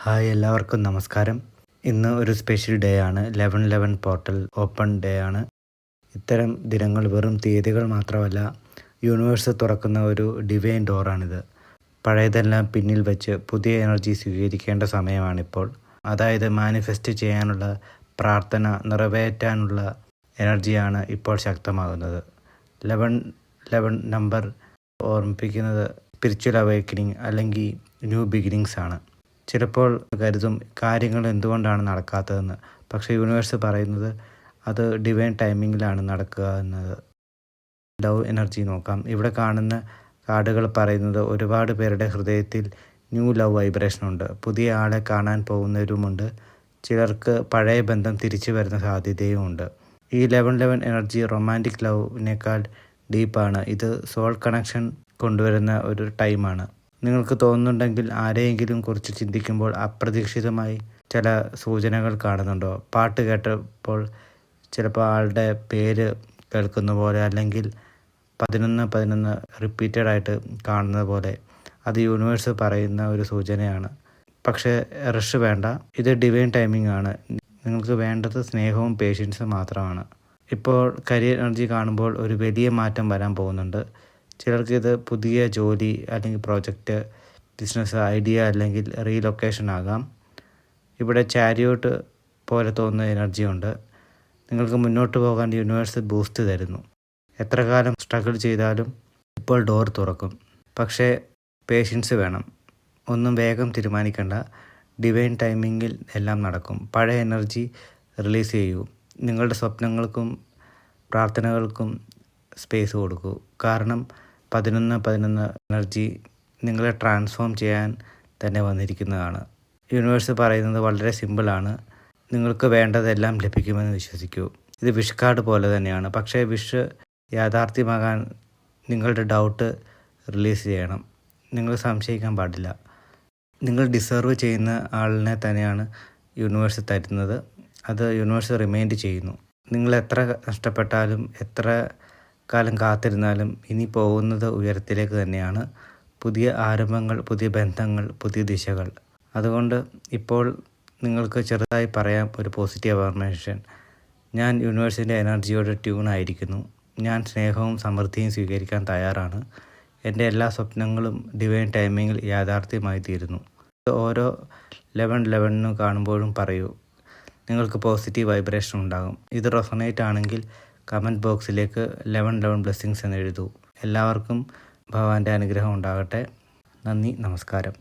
Hi, എല്ലാവർക്കും നമസ്കാരം. ഇന്ന് ഒരു സ്പെഷ്യൽ ഡേ ആണ്. 11/11 പോർട്ടൽ ഓപ്പൺ ഡേ ആണ്. ഇത്തരം ദിനങ്ങൾ വെറും തീയതികൾ മാത്രമല്ല, യൂണിവേഴ്സ് തുറക്കുന്ന ഒരു ഡിവൈൻ ഡോറാണിത്. പഴയതെല്ലാം പിന്നിൽ വെച്ച് പുതിയ എനർജി സ്വീകരിക്കേണ്ട സമയമാണിപ്പോൾ. അതായത് മാനിഫെസ്റ്റ് ചെയ്യാനുള്ള, പ്രാർത്ഥന നിറവേറ്റാനുള്ള എനർജിയാണ് ഇപ്പോൾ ശക്തമാകുന്നത്. 11/11 നമ്പർ ഓർമ്മിപ്പിക്കുന്നത് സ്പിരിച്വൽ അവേക്കനിങ് അല്ലെങ്കിൽ ന്യൂ ബിഗിനിങ്സ് ആണ്. ചിലപ്പോൾ കരുതും കാര്യങ്ങൾ എന്തുകൊണ്ടാണ് നടക്കാത്തതെന്ന്. പക്ഷേ യൂണിവേഴ്സ് പറയുന്നത് അത് ഡിവൈൻ ടൈമിങ്ങിലാണ് നടക്കുക എന്നത്. ലവ് എനർജി നോക്കാം. ഇവിടെ കാണുന്ന കാർഡുകൾ പറയുന്നത് ഒരുപാട് പേരുടെ ഹൃദയത്തിൽ ന്യൂ ലവ് വൈബ്രേഷൻ ഉണ്ട്. പുതിയ ആളെ കാണാൻ പോകുന്നവരുമുണ്ട്. ചിലർക്ക് പഴയ ബന്ധം തിരിച്ചു വരുന്ന സാധ്യതയും ഉണ്ട്. ഈ 11/11 എനർജി റൊമാൻറ്റിക് ലവിനേക്കാൾ ഡീപ്പാണ്. ഇത് സോൾ കണക്ഷൻ കൊണ്ടുവരുന്ന ഒരു ടൈമാണ്. നിങ്ങൾക്ക് തോന്നുന്നുണ്ടെങ്കിൽ ആരെയെങ്കിലും കുറിച്ച് ചിന്തിക്കുമ്പോൾ അപ്രതീക്ഷിതമായി ചില സൂചനകൾ കാണുന്നുണ്ടോ? പാട്ട് കേട്ടപ്പോൾ ചിലപ്പോൾ ആളുടെ പേര് കേൾക്കുന്ന പോലെ, അല്ലെങ്കിൽ 11/11 റിപ്പീറ്റഡായിട്ട് കാണുന്നത് പോലെ. അത് യൂണിവേഴ്സ് പറയുന്ന ഒരു സൂചനയാണ്. പക്ഷേ റഷ് വേണ്ട. ഇത് ഡിവൈൻ ടൈമിംഗ് ആണ്. നിങ്ങൾക്ക് വേണ്ടത് സ്നേഹവും പേഷ്യൻസും മാത്രമാണ്. ഇപ്പോൾ കരിയർ എനർജി കാണുമ്പോൾ ഒരു വലിയ മാറ്റം വരാൻ പോകുന്നുണ്ട്. ചിലർക്ക് ഇത് പുതിയ ജോലി അല്ലെങ്കിൽ പ്രോജക്റ്റ്, ബിസിനസ് ഐഡിയ അല്ലെങ്കിൽ റീലൊക്കേഷൻ ആകാം. ഇവിടെ ചാരിയോട്ട് പോലെ തോന്നുന്ന എനർജി ഉണ്ട്. നിങ്ങൾക്ക് മുന്നോട്ട് പോകാൻ യൂണിവേഴ്സ് ബൂസ്റ്റ് തരുന്നു. എത്ര കാലം സ്ട്രഗിൾ ചെയ്താലും ഇപ്പോൾ ഡോർ തുറക്കും. പക്ഷേ പേഷ്യൻസ് വേണം. ഒന്നും വേഗം തീരുമാനിക്കേണ്ട. ഡിവൈൻ ടൈമിങ്ങിൽ എല്ലാം നടക്കും. പഴയ എനർജി റിലീസ് ചെയ്യൂ. നിങ്ങളുടെ സ്വപ്നങ്ങൾക്കും പ്രാർത്ഥനകൾക്കും സ്പേസ് കൊടുക്കൂ. കാരണം 11/11 എനർജി നിങ്ങളെ ട്രാൻസ്ഫോം ചെയ്യാൻ തന്നെ വന്നിരിക്കുന്നതാണ്. യൂണിവേഴ്സ് പറയുന്നത് വളരെ സിമ്പിളാണ്. നിങ്ങൾക്ക് വേണ്ടതെല്ലാം ലഭിക്കുമെന്ന് വിശ്വസിക്കൂ. ഇത് വിഷ് കാർഡ് പോലെ തന്നെയാണ്. പക്ഷേ വിഷ് യാഥാർത്ഥ്യമാകാൻ നിങ്ങളുടെ ഡൗട്ട് റിലീസ് ചെയ്യണം. നിങ്ങൾ സംശയിക്കാൻ പാടില്ല. നിങ്ങൾ ഡിസേർവ് ചെയ്യുന്ന ആളിനെ തന്നെയാണ് യൂണിവേഴ്സ് തരുന്നത്. അത് യൂണിവേഴ്സ് റിമൈൻഡ് ചെയ്യുന്നു. നിങ്ങൾ എത്ര നഷ്ടപ്പെട്ടാലും എത്ര കാലം കാത്തിരുന്നാലും ഇനി പോകുന്നത് ഉയരത്തിലേക്ക് തന്നെയാണ്. പുതിയ ആരംഭങ്ങൾ, പുതിയ ബന്ധങ്ങൾ, പുതിയ ദിശകൾ. അതുകൊണ്ട് ഇപ്പോൾ നിങ്ങൾക്ക് ചെറുതായി പറയാം ഒരു പോസിറ്റീവ് അഫർമേഷൻ. ഞാൻ യൂണിവേഴ്സിൻ്റെ എനർജിയോട് ട്യൂണായിരിക്കുന്നു. ഞാൻ സ്നേഹവും സമൃദ്ധിയും സ്വീകരിക്കാൻ തയ്യാറാണ്. എൻ്റെ എല്ലാ സ്വപ്നങ്ങളും ഡിവൈൻ ടൈമിങ്ങിൽ യാഥാർത്ഥ്യമായി തീരുന്നു. ഓരോ 11/11 കാണുമ്പോഴും പറയൂ, നിങ്ങൾക്ക് പോസിറ്റീവ് വൈബ്രേഷൻ ഉണ്ടാകും. ഇത് റെസൊനേറ്റ് ആണെങ്കിൽ കമൻറ്റ് ബോക്സിലേക്ക് 11/11 ബ്ലെസ്സിങ്സ് എന്ന് എഴുതൂ. എല്ലാവർക്കും ഭഗവാന്റെ അനുഗ്രഹം ഉണ്ടാകട്ടെ. നന്ദി, നമസ്കാരം.